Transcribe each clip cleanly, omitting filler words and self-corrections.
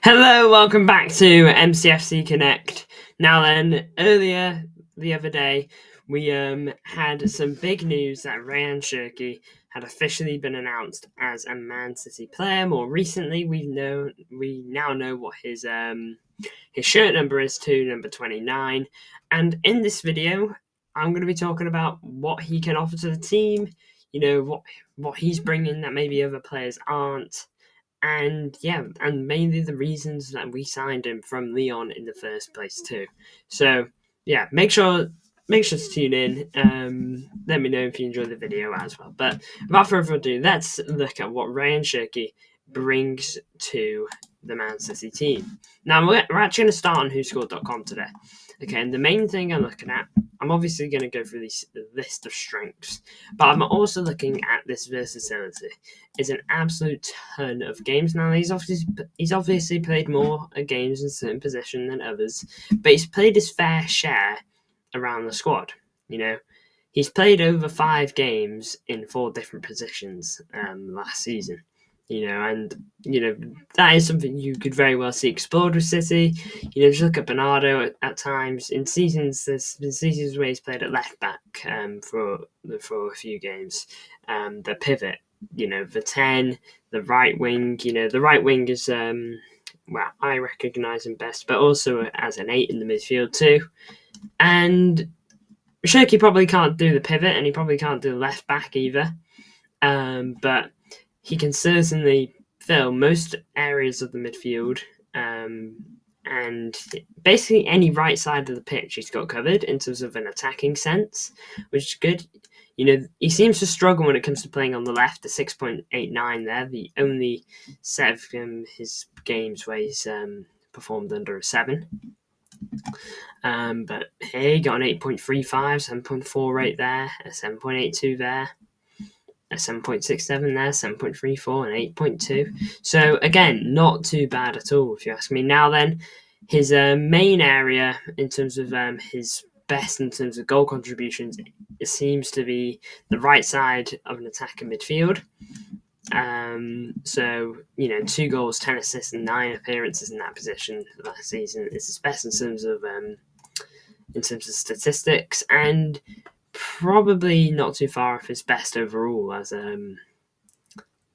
Hello, welcome back to MCFC Connect. Now then, earlier the other day, we had some big news that Rayan Cherki had officially been announced as a Man City player. More recently, we now know what his shirt number is too, number 29. And in this video, I'm going to be talking about what he can offer to the team. You know what he's bringing that maybe other players aren't, and mainly the reasons that we signed him from Leon in the first place too. So yeah, make sure to tune in. Let me know if you enjoy the video as well. But without further ado, let's look at what Rayan Cherki brings to the Man City team. Now we're actually going to start on WhoScored.com today. Okay, and the main thing I'm looking at, I'm obviously going to go through this list of strengths, but I'm also looking at this versatility. It's an absolute ton of games now. He's obviously played more games in a certain position than others, but he's played his fair share around the squad. You know, he's played over 5 games in 4 different positions last season. And that is something you could very well see explored with City. Just look at Bernardo at times in seasons. There's been seasons where he's played at left back for a few games. The pivot, the 10, the right wing. The right wing is I recognise him best, but also as an 8 in the midfield too. And Cherki probably can't do the pivot, and he probably can't do the left back either. But he can certainly fill most areas of the midfield, and basically any right side of the pitch he's got covered in terms of an attacking sense, which is good. He seems to struggle when it comes to playing on the left, the 6.89 there, the only set of his games where he's performed under a 7. But here he got an 8.35, 7.4 right there, a 7.82 there, a 7.67 there, 7.34 and 8.2. So again, not too bad at all if you ask me. Now then, his main area in terms of his best in terms of goal contributions, it seems to be the right side of an attacking midfield. 2 goals, 10 assists, and 9 appearances in that position last season is his best in terms of statistics, and probably not too far off his best overall as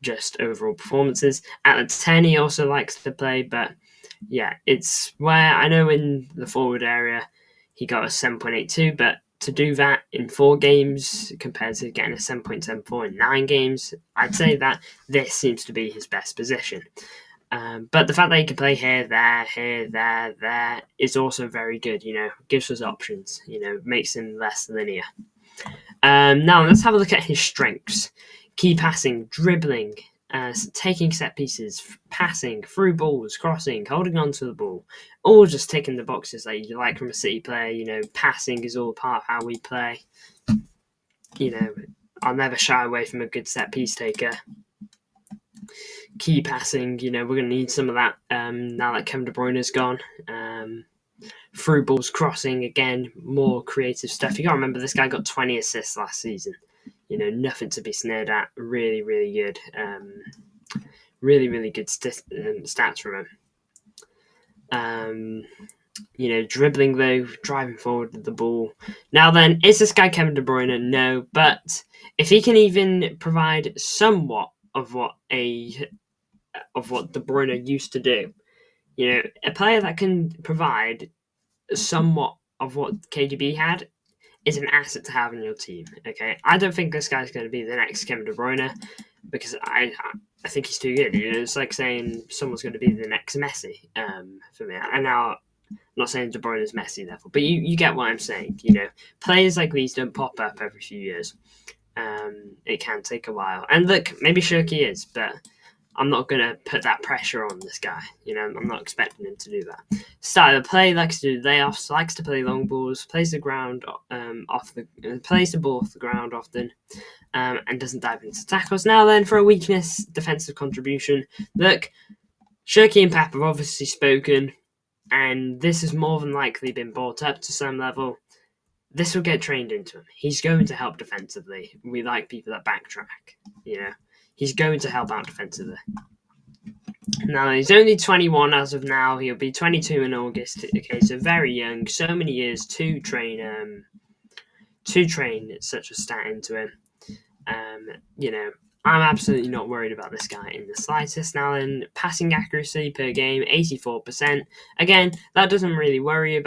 just overall performances. At the 10, he also likes to play, but yeah, it's where I know in the forward area he got a 7.82, but to do that in 4 games compared to getting a 7.74 in 9 games, I'd say that this seems to be his best position. But the fact that he can play here, there is also very good. Gives us options. Makes him less linear. Now let's have a look at his strengths: key passing, dribbling, taking set pieces, passing, through balls, crossing, holding on to the ball, all just ticking the boxes that you like from a City player. Passing is all part of how we play. I'll never shy away from a good set piece taker. Key passing, we're going to need some of that now that Kevin De Bruyne's gone. Through balls, crossing, again, more creative stuff. You got to remember, this guy got 20 assists last season. Nothing to be sneered at. Really, really good. Really good stats from him. Dribbling though, driving forward with the ball. Now then, is this guy Kevin De Bruyne? No, but if he can even provide somewhat of what De Bruyne used to do, a player that can provide somewhat of what KDB had is an asset to have in your team. Okay, I don't think this guy's going to be the next Kevin De Bruyne, because I think he's too good. It's like saying someone's going to be the next Messi for me. And now, I'm not saying De Bruyne is Messi level, but you get what I'm saying. Players like these don't pop up every few years. It can take a while. And look, maybe Cherki is, but I'm not going to put that pressure on this guy. I'm not expecting him to do that. Style of play, likes to do layoffs, likes to play long balls, plays the ball off the ground often, and doesn't dive into tackles. Now then, for a weakness, defensive contribution. Look, Cherki and Pep have obviously spoken, and this has more than likely been brought up to some level. This will get trained into him. He's going to help defensively. We like people that backtrack, He's going to help out defensively. Now, he's only 21 as of now. He'll be 22 in August. Okay, so very young. So many years to train such a stat into him. You know, I'm absolutely not worried about this guy in the slightest. Now, then, passing accuracy per game, 84%. Again, that doesn't really worry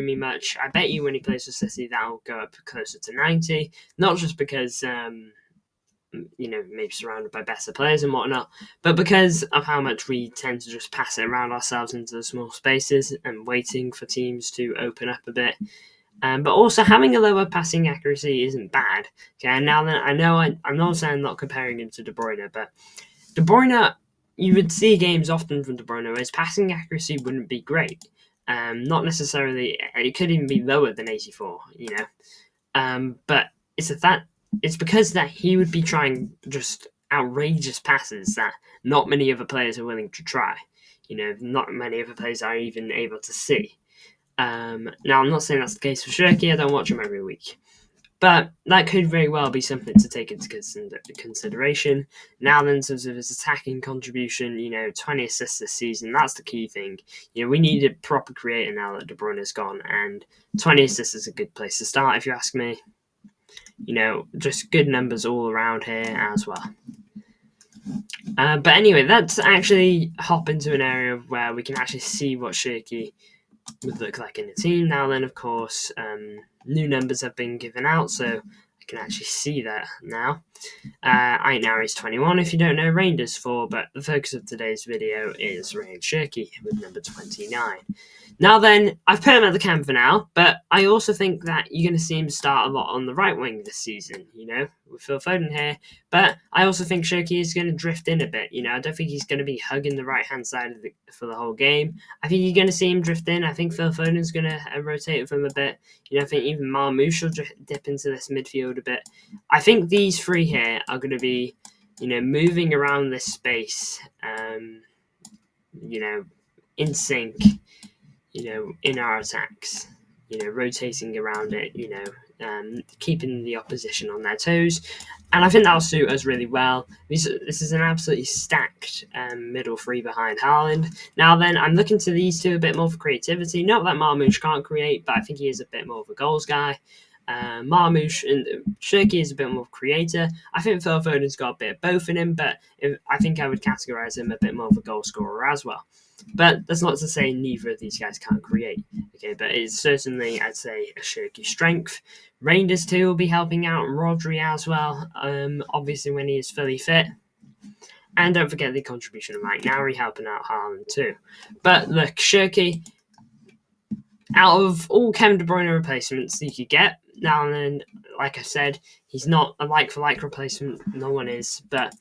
me much. I bet you when he plays for City, that'll go up closer to 90. Not just because maybe surrounded by better players and whatnot, but because of how much we tend to just pass it around ourselves into the small spaces and waiting for teams to open up a bit. But also having a lower passing accuracy isn't bad. Okay, and now then I'm not saying I'm not comparing him to De Bruyne, but De Bruyne, you would see games often from De Bruyne where his passing accuracy wouldn't be great. Not necessarily, it could even be lower than 84. But it's because that he would be trying just outrageous passes that not many other players are willing to try. Not many other players are even able to see. Now, I'm not saying that's the case for Cherki. I don't watch him every week. But that could very well be something to take into consideration. Now, then, in terms of his attacking contribution, 20 assists this season, that's the key thing. We need a proper creator now that De Bruyne is gone, and 20 assists is a good place to start, if you ask me. Just good numbers all around here as well. But anyway, let's actually hop into an area where we can actually see what Cherki would look like in the team. Now then, of course, new numbers have been given out, so I can actually see that now. Right now he's 21, if you don't know, Rangers 4, but the focus of today's video is Rayan Cherki with number 29. Now then, I've put him at the camp for now, but I also think that you're going to see him start a lot on the right wing this season, with Phil Foden here. But I also think Cherki is going to drift in a bit. I don't think he's going to be hugging the right-hand side for the whole game. I think you're going to see him drift in. I think Phil Foden's going to rotate with him a bit. I think even Marmoush will dip into this midfield a bit. I think these three here are going to be, moving around this space, in sync, in our attacks, rotating around it, keeping the opposition on their toes. And I think that'll suit us really well. This is an absolutely stacked middle three behind Haaland. Now then, I'm looking to these two a bit more for creativity. Not that Marmoush can't create, but I think he is a bit more of a goals guy. Marmoush and Cherki is a bit more creator. I think Phil Foden's got a bit of both in him, but I think I would categorise him a bit more of a goal scorer as well. But that's not to say neither of these guys can't create. Okay, but it's certainly, I'd say, a Cherki strength. Rangers too will be helping out, and Rodri as well, obviously when he is fully fit. And don't forget the contribution of Mike Nowry helping out Haaland too. But look, Cherki, out of all Kevin De Bruyne replacements you could get, now and then, like I said, he's not a like-for-like replacement. No one is. But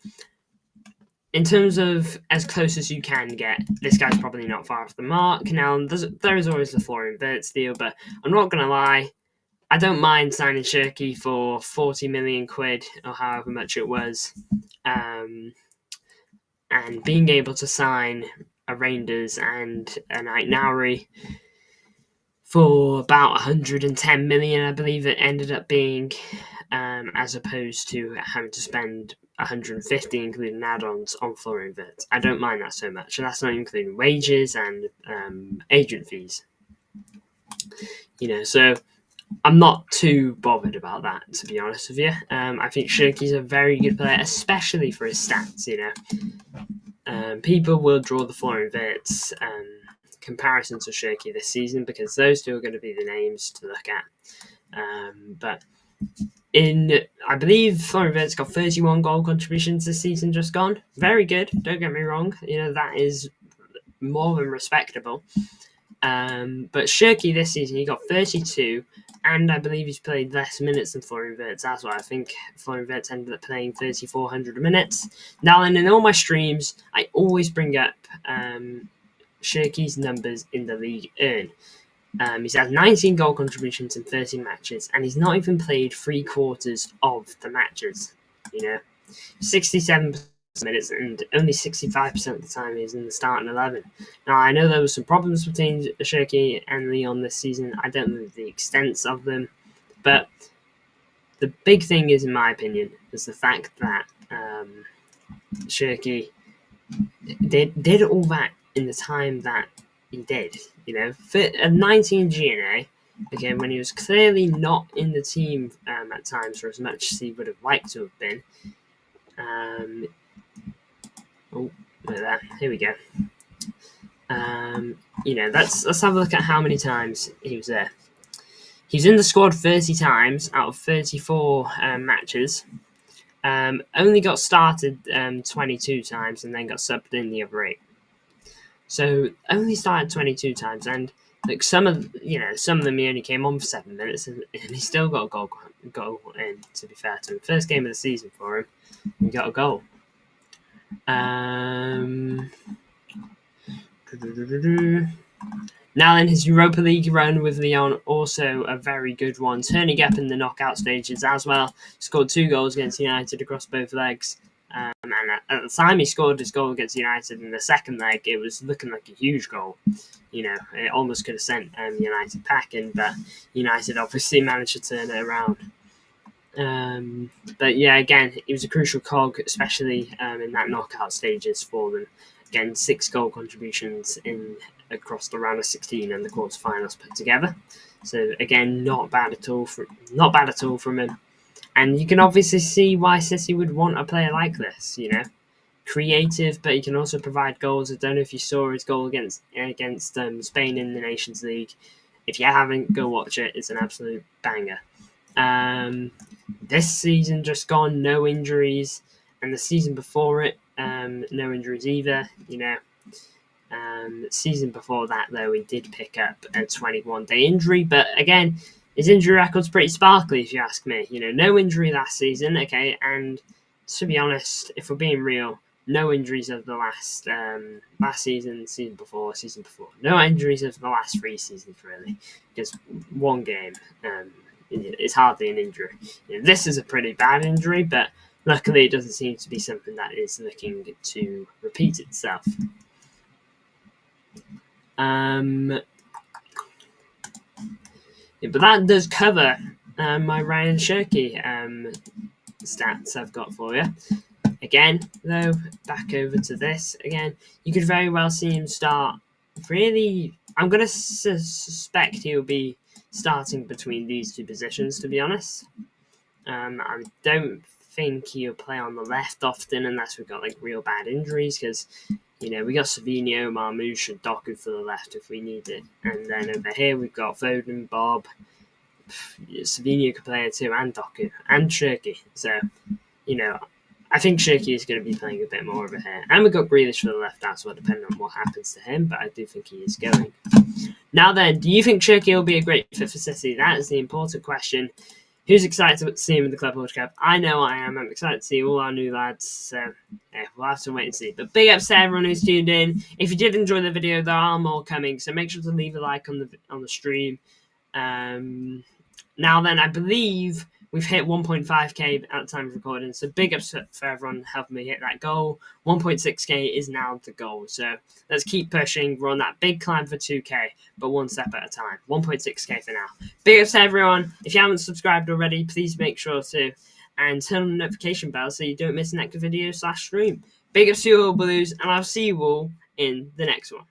in terms of as close as you can get, this guy's probably not far off the mark. Now, there is always the Florian Wirtz deal, but I'm not going to lie. I don't mind signing Cherki for 40 million quid or however much it was. And being able to sign a Rangers and a Night Nowry for about 110 million, I believe it ended up being, as opposed to having to spend 150 including add-ons on Florian Wirtz. I don't mind that so much, and that's not including wages and agent fees. So I'm not too bothered about that, to be honest with you. I think Cherki's a very good player, especially for his stats. People will draw the Florian Wirtz comparison to Cherki this season because those two are going to be the names to look at. But I believe Florian Wirtz got 31 goal contributions this season just gone. Very good, don't get me wrong. That is more than respectable. But Cherki this season, he got 32, and I believe he's played less minutes than Florian Wirtz. That's why I think Florian Wirtz ended up playing 3,400 minutes. Now, and in all my streams, I always bring up Cherki's numbers in the league earn. He's had 19 goal contributions in 13 matches, and he's not even played 3/4 of the matches. 67% minutes, and only 65% of the time he's in the starting 11. Now, I know there was some problems between Cherki and Leon this season. I don't know the extent of them, but the big thing is, in my opinion, is the fact that Cherki did all that in the time that he did. For a 19 GNA, again, when he was clearly not in the team at times for as much as he would have liked to have been. Look at that. Here we go. Let's have a look at how many times he was there. He's in the squad 30 times out of 34 matches. Only got started 22 times and then got subbed in the other 8. So only started 22 times, and like some of them he only came on for 7 minutes, and he still got a goal in. To be fair to him, first game of the season for him, he got a goal. Now then, his Europa League run with Lyon, also a very good one, turning up in the knockout stages as well. Scored 2 goals against United across both legs. And at the time he scored his goal against United in the second leg, it was looking like a huge goal. It almost could have sent United packing, but United obviously managed to turn it around. But yeah, again, it was a crucial cog, especially in that knockout stages for them. Again, 6 goal contributions across the round of 16 and the quarterfinals put together. So again, not bad at all from him. And you can obviously see why City would want a player like this. Creative, but he can also provide goals. I don't know if you saw his goal against Spain in the Nations League. If you haven't, go watch it. It's an absolute banger. This season just gone, no injuries, and the season before it, no injuries either. Season before that, though, he did pick up a 21-day injury, but again, his injury record's pretty sparkly, if you ask me. No injury last season, okay, and to be honest, if we're being real, no injuries of the last season before. No injuries of the last 3 seasons, really, because 1 game is hardly an injury. This is a pretty bad injury, but luckily it doesn't seem to be something that is looking to repeat itself. But that does cover my Rayan Cherki stats I've got for you. Again, though, back over to this. Again, you could very well see him start. Really, I'm going to suspect he'll be starting between these 2 positions, to be honest. I don't think he'll play on the left often unless we've got real bad injuries, because we got Savinho, Marmoush, and Doku for the left if we need it. And then over here we've got Foden, Bob. Savinho could play it too, and Doku, and Cherki. So, I think Cherki is going to be playing a bit more over here. And we've got Grealish for the left as well, depending on what happens to him, but I do think he is going. Now then, do you think Cherki will be a great fit for City? That is the important question. Who's excited to see him in the Club World Cup? I know I am. I'm excited to see all our new lads. So, we'll have to wait and see. But big ups to everyone who's tuned in. If you did enjoy the video, there are more coming. So make sure to leave a like on the stream. Now then, I believe we've hit 1.5k at the time of recording. So big ups for everyone helping me hit that goal. 1.6k is now the goal. So let's keep pushing. We're on that big climb for 2k, but 1 step at a time. 1.6k for now. Big ups to everyone. If you haven't subscribed already, please make sure to. And turn on the notification bell so you don't miss the next video/stream. Big ups to you all, Blues, and I'll see you all in the next one.